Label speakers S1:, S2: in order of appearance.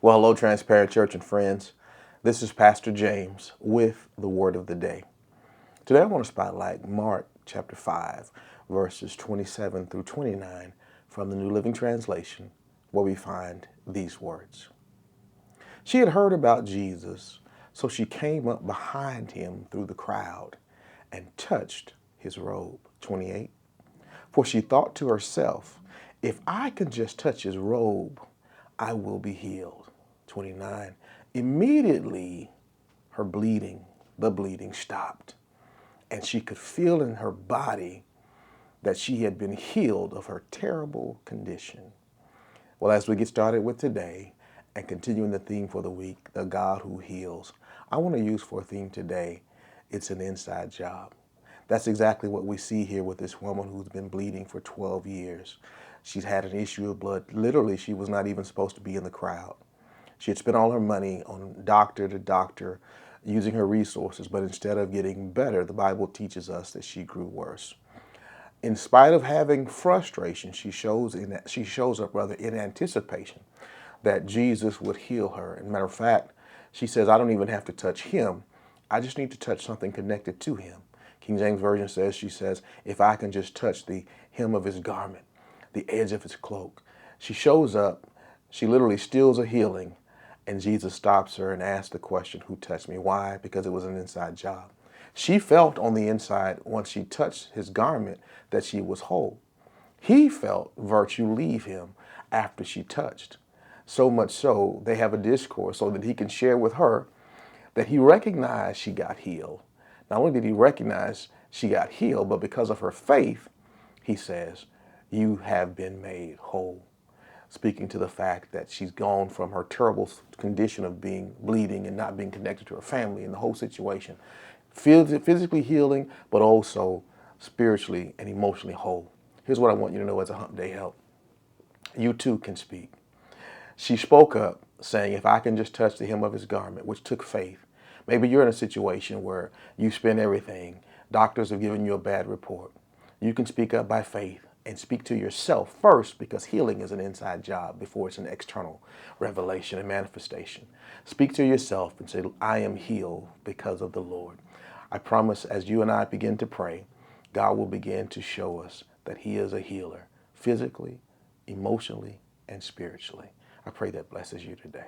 S1: Well, hello, Transparent Church and friends. This is Pastor James with the Word of the Day. Today I want to spotlight Mark chapter 5, verses 27 through 29 from the New Living Translation, where we find these words. She had heard about Jesus, so she came up behind him through the crowd and touched his robe. 28. For she thought to herself, if I can just touch his robe, I will be healed. 29. Immediately, the bleeding stopped, and she could feel in her body that she had been healed of her terrible condition. Well, as we get started with today and continuing the theme for the week, the God who heals, I want to use for a theme today, it's an inside job. That's exactly what we see here with this woman who's been bleeding for 12 years. She's had an issue of blood. Literally, she was not even supposed to be in the crowd. She had spent all her money on doctor to doctor, using her resources, but instead of getting better, the Bible teaches us that she grew worse. In spite of having frustration, she shows up in anticipation that Jesus would heal her. As a matter of fact, she says, I don't even have to touch him. I just need to touch something connected to him. King James Version says, she says, if I can just touch the hem of his garment, the edge of his cloak. She shows up, she literally steals a healing, and Jesus stops her and asks the question, who touched me? Why? Because it was an inside job. She felt on the inside, once she touched his garment, that she was whole. He felt virtue leave him after she touched. So much so, they have a discourse so that he can share with her that he recognized she got healed. Not only did he recognize she got healed, but because of her faith, he says, you have been made whole. Speaking to the fact that she's gone from her terrible condition of being bleeding and not being connected to her family and the whole situation, physically healing, but also spiritually and emotionally whole. Here's what I want you to know as a Hump Day help. You too can speak. She spoke up saying, if I can just touch the hem of his garment, which took faith. Maybe you're in a situation where you spend everything. Doctors have given you a bad report. You can speak up by faith and speak to yourself first, because healing is an inside job before it's an external revelation and manifestation. Speak to yourself and say, I am healed because of the Lord. I promise as you and I begin to pray, God will begin to show us that he is a healer, physically, emotionally, and spiritually. I pray that blesses you today.